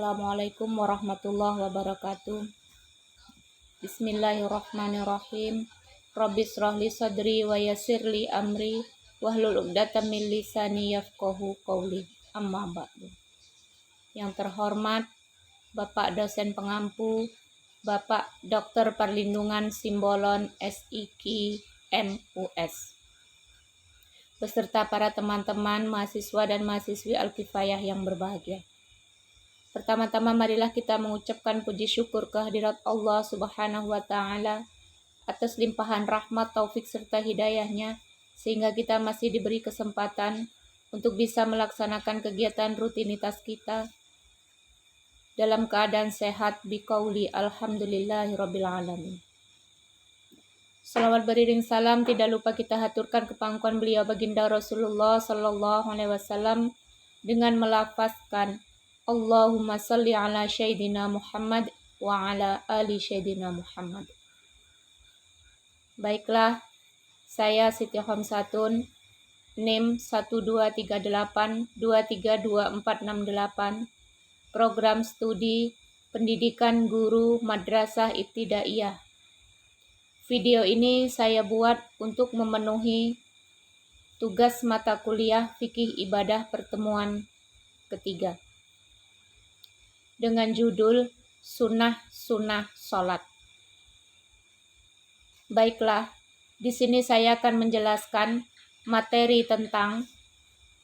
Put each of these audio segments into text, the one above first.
Assalamualaikum warahmatullahi wabarakatuh. Bismillahirrahmanirrahim. Rabbi shrahli sadri wa yassirli amri wahlul 'uqdatam min lisani yafqahu qawli. Amma ba'du. Yang terhormat Bapak dosen pengampu, Bapak Dr. Perlindungan Simbolon SIK MUS, beserta para teman-teman mahasiswa dan mahasiswi Al-Kifayah yang berbahagia. Pertama-tama marilah kita mengucapkan puji syukur kehadirat Allah Subhanahu wa Ta'ala atas limpahan rahmat, taufik serta hidayahnya, sehingga kita masih diberi kesempatan untuk bisa melaksanakan kegiatan rutinitas kita dalam keadaan sehat biqauli alhamdulillahirabbil alamin. Salawat beriring salam tidak lupa kita haturkan ke pangkuan beliau baginda Rasulullah sallallahu alaihi wasallam dengan melafazkan Allahumma salli ala Sayyidina Muhammad wa ala ali Sayyidina Muhammad. Baiklah, saya Siti Khamsatun, NIM 1238232468, Program Studi Pendidikan Guru Madrasah Ibtidaiyah. Video ini saya buat untuk memenuhi tugas mata kuliah Fikih Ibadah pertemuan ketiga dengan judul Sunnah-Sunnah Sholat. Baiklah, di sini saya akan menjelaskan materi tentang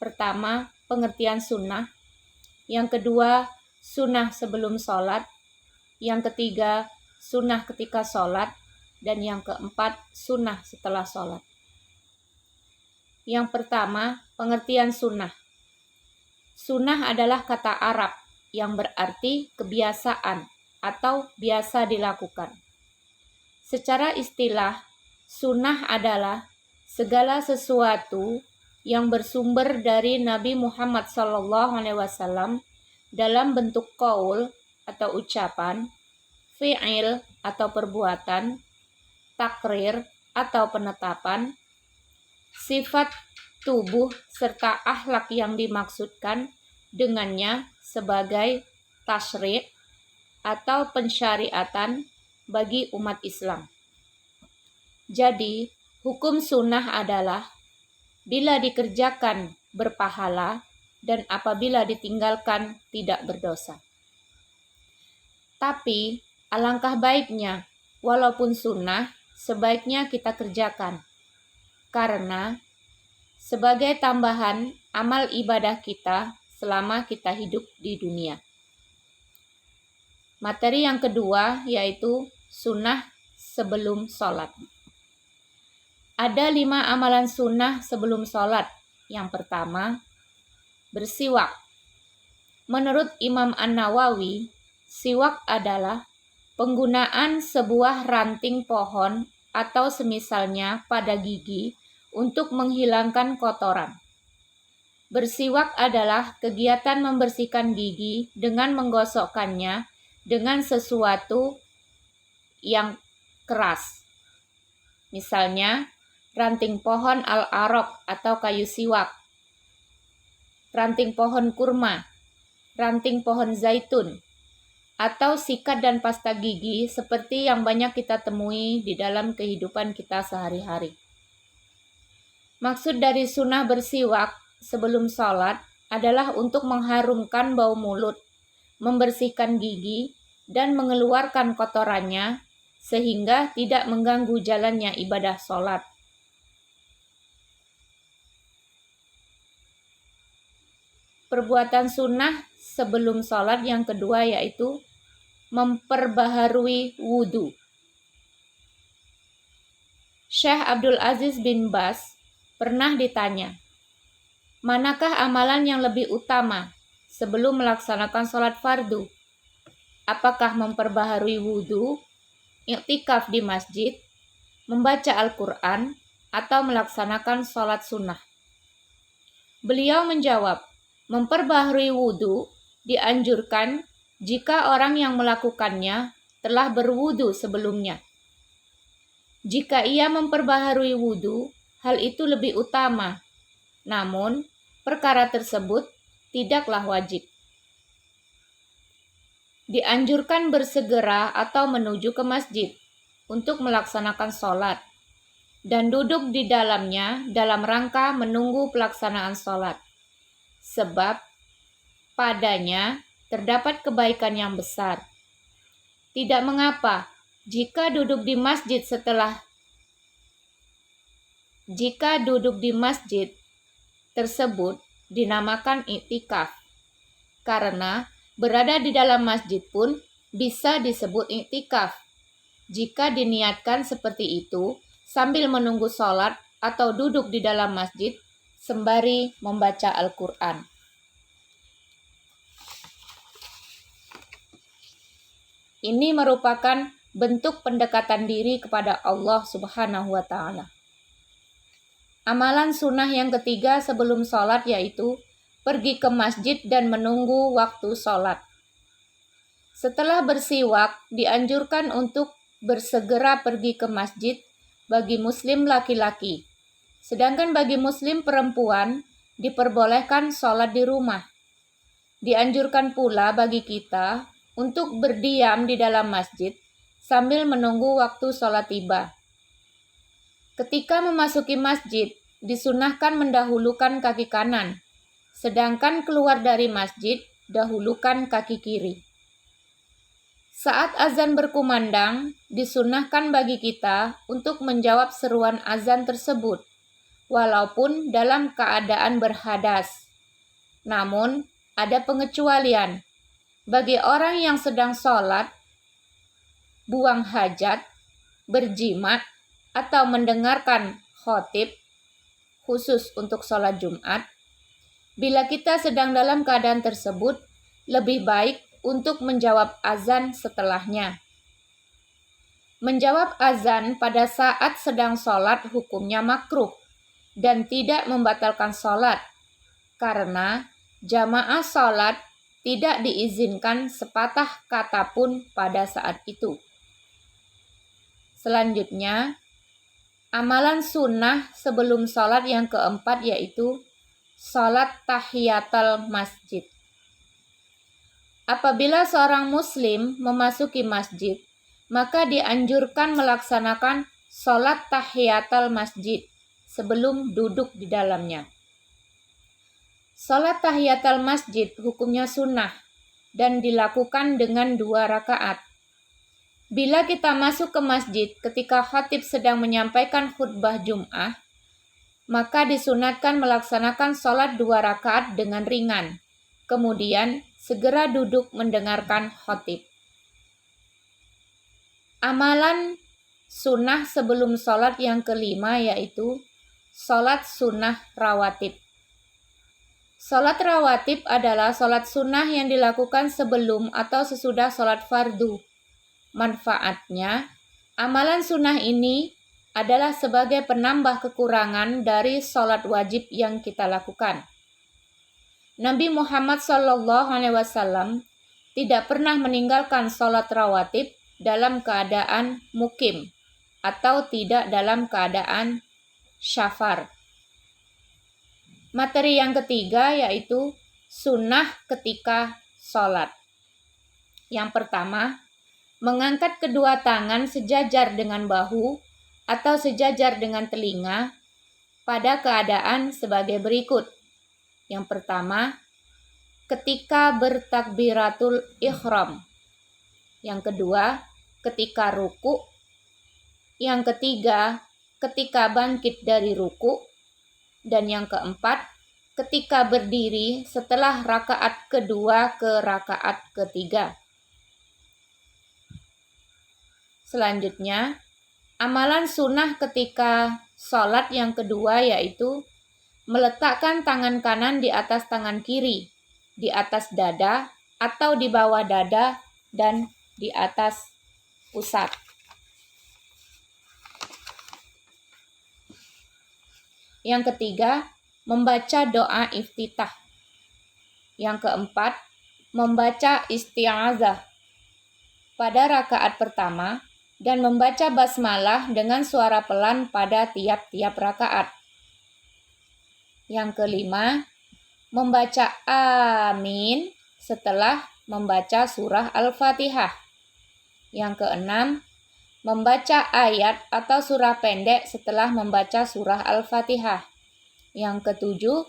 pertama, pengertian sunnah, yang kedua, sunnah sebelum sholat, yang ketiga, sunnah ketika sholat, dan yang keempat, sunnah setelah sholat. Yang pertama, pengertian sunnah. Sunnah adalah kata Arab yang berarti kebiasaan atau biasa dilakukan. Secara istilah, sunnah adalah segala sesuatu yang bersumber dari Nabi Muhammad SAW dalam bentuk qaul atau ucapan, fi'il atau perbuatan, takrir atau penetapan, sifat tubuh serta akhlak yang dimaksudkan dengannya sebagai tasyri' atau pensyariatan bagi umat Islam. Jadi, hukum sunnah adalah bila dikerjakan berpahala dan apabila ditinggalkan tidak berdosa. Tapi, alangkah baiknya, walaupun sunnah, sebaiknya kita kerjakan. Karena sebagai tambahan amal ibadah kita selama kita hidup di dunia. Materi yang kedua yaitu sunnah sebelum sholat. Ada 5 amalan sunnah sebelum sholat. Yang pertama, bersiwak. Menurut Imam An-Nawawi, siwak adalah penggunaan sebuah ranting pohon atau semisalnya pada gigi untuk menghilangkan kotoran. Bersiwak adalah kegiatan membersihkan gigi dengan menggosokkannya dengan sesuatu yang keras. Misalnya, ranting pohon al-arok atau kayu siwak, ranting pohon kurma, ranting pohon zaitun, atau sikat dan pasta gigi seperti yang banyak kita temui di dalam kehidupan kita sehari-hari. Maksud dari sunnah bersiwak sebelum sholat adalah untuk mengharumkan bau mulut, membersihkan gigi, dan mengeluarkan kotorannya sehingga tidak mengganggu jalannya ibadah sholat. Perbuatan sunnah sebelum sholat yang kedua yaitu memperbaharui wudhu. Syekh Abdul Aziz bin Baz pernah ditanya, manakah amalan yang lebih utama sebelum melaksanakan sholat fardu? Apakah memperbaharui wudhu, iktikaf di masjid, membaca Al-Quran, atau melaksanakan sholat sunnah? Beliau menjawab, memperbaharui wudhu dianjurkan jika orang yang melakukannya telah berwudhu sebelumnya. Jika ia memperbaharui wudhu, hal itu lebih utama. Namun, perkara tersebut tidaklah wajib. dianjurkan bersegera atau menuju ke masjid untuk melaksanakan sholat dan duduk di dalamnya dalam rangka menunggu pelaksanaan sholat. Sebab padanya terdapat kebaikan yang besar. Tidak mengapa jika duduk di masjid tersebut dinamakan iktikaf, karena berada di dalam masjid pun bisa disebut iktikaf jika diniatkan seperti itu sambil menunggu sholat atau duduk di dalam masjid sembari membaca Al-Quran. Ini merupakan bentuk pendekatan diri kepada Allah Subhanahu wa Ta'ala. Amalan sunnah yang ketiga sebelum sholat yaitu pergi ke masjid dan menunggu waktu sholat. Setelah bersiwak, dianjurkan untuk bersegera pergi ke masjid bagi muslim laki-laki. Sedangkan bagi muslim perempuan diperbolehkan sholat di rumah. Dianjurkan pula bagi kita untuk berdiam di dalam masjid sambil menunggu waktu sholat tiba. Ketika memasuki masjid, disunahkan mendahulukan kaki kanan, sedangkan keluar dari masjid, dahulukan kaki kiri. Saat azan berkumandang, disunahkan bagi kita untuk menjawab seruan azan tersebut, walaupun dalam keadaan berhadas. Namun, ada pengecualian. Bagi orang yang sedang sholat, buang hajat, berjimat, atau mendengarkan khotib, khusus untuk sholat Jumat, bila kita sedang dalam keadaan tersebut, lebih baik untuk menjawab azan setelahnya. Menjawab azan pada saat sedang sholat hukumnya makruh dan tidak membatalkan sholat, karena jamaah sholat tidak diizinkan sepatah kata pun pada saat itu. Selanjutnya, amalan sunnah sebelum sholat yang keempat yaitu sholat tahiyatul masjid. Apabila seorang muslim memasuki masjid, maka dianjurkan melaksanakan sholat tahiyatul masjid sebelum duduk di dalamnya. Sholat tahiyatul masjid hukumnya sunnah dan dilakukan dengan 2 rakaat. Bila kita masuk ke masjid ketika khatib sedang menyampaikan khutbah Jum'ah, maka disunatkan melaksanakan sholat 2 rakaat dengan ringan. Kemudian segera duduk mendengarkan khatib. Amalan sunnah sebelum sholat yang kelima yaitu sholat sunnah rawatib. Sholat rawatib adalah sholat sunnah yang dilakukan sebelum atau sesudah sholat fardu. Manfaatnya, amalan sunnah ini adalah sebagai penambah kekurangan dari sholat wajib yang kita lakukan. Nabi Muhammad SAW tidak pernah meninggalkan sholat rawatib dalam keadaan mukim atau tidak dalam keadaan syafar. Materi yang ketiga yaitu sunnah ketika sholat. Yang pertama, mengangkat kedua tangan sejajar dengan bahu atau sejajar dengan telinga pada keadaan sebagai berikut. Yang pertama, ketika bertakbiratul ihram. Yang kedua, ketika ruku. Yang ketiga, ketika bangkit dari ruku. Dan yang keempat, ketika berdiri setelah rakaat kedua ke rakaat ketiga. Selanjutnya, amalan sunnah ketika sholat yang kedua yaitu meletakkan tangan kanan di atas tangan kiri, di atas dada atau di bawah dada dan di atas pusat. Yang ketiga, membaca doa iftitah. Yang keempat, membaca isti'azah pada rakaat pertama dan membaca basmalah dengan suara pelan pada tiap-tiap rakaat. Yang kelima, membaca amin setelah membaca surah Al-Fatihah. Yang keenam, membaca ayat atau surah pendek setelah membaca surah Al-Fatihah. Yang ketujuh,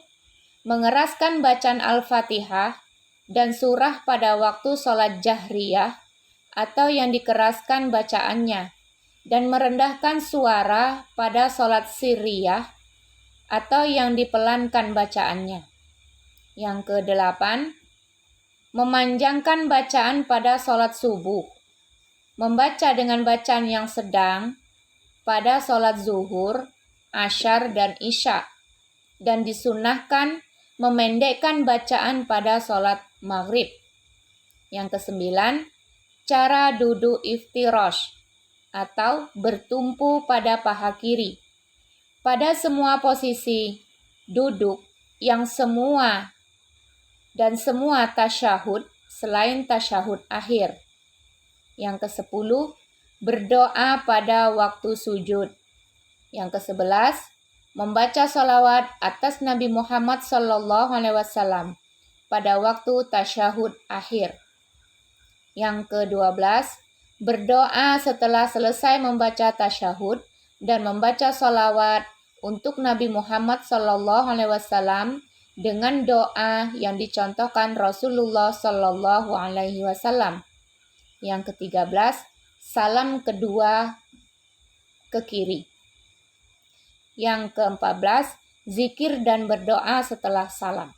mengeraskan bacaan Al-Fatihah dan surah pada waktu sholat jahriyah atau yang dikeraskan bacaannya, dan merendahkan suara pada sholat sirriyah atau yang dipelankan bacaannya. Yang kedelapan, memanjangkan bacaan pada sholat subuh, membaca dengan bacaan yang sedang pada sholat zuhur, asyar, dan isya, dan disunnahkan memendekkan bacaan pada sholat maghrib. Yang kesembilan, cara duduk iftirash atau bertumpu pada paha kiri. Pada semua posisi duduk yang semua tasyahud selain tasyahud akhir. Yang kesepuluh, berdoa pada waktu sujud. Yang kesebelas, membaca sholawat atas Nabi Muhammad SAW pada waktu tasyahud akhir. Yang ke-12, berdoa setelah selesai membaca tasyahud dan membaca sholawat untuk Nabi Muhammad SAW dengan doa yang dicontohkan Rasulullah SAW. Yang ke-13, salam kedua ke kiri. Yang ke-14, zikir dan berdoa setelah salam.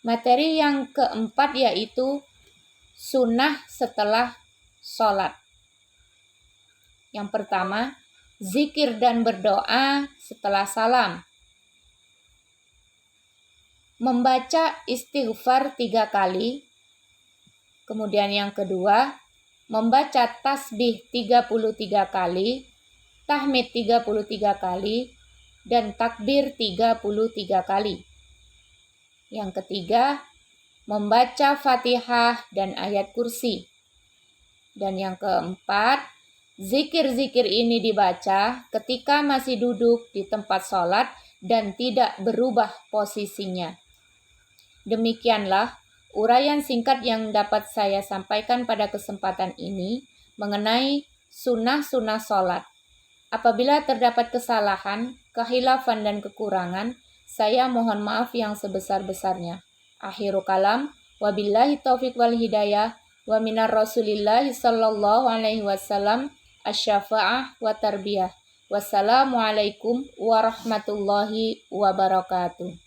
Materi yang keempat yaitu sunnah setelah sholat. Yang pertama, zikir dan berdoa setelah salam. Membaca istighfar 3 kali. Kemudian yang kedua, membaca tasbih 33 kali, tahmid 33 kali, dan takbir 33 kali. Yang ketiga, membaca Fatihah dan ayat kursi. Dan yang keempat, zikir-zikir ini dibaca ketika masih duduk di tempat sholat dan tidak berubah posisinya. Demikianlah uraian singkat yang dapat saya sampaikan pada kesempatan ini mengenai sunnah-sunnah sholat. Apabila terdapat kesalahan, kehilafan, dan kekurangan, saya mohon maaf yang sebesar-besarnya. Akhiru kalam, wabillahi taufiq wal hidayah, wa minar rasulillahi sallallahu alaihi wasallam, asyafa'ah wa tarbiyah. Wassalamualaikum warahmatullahi wabarakatuh.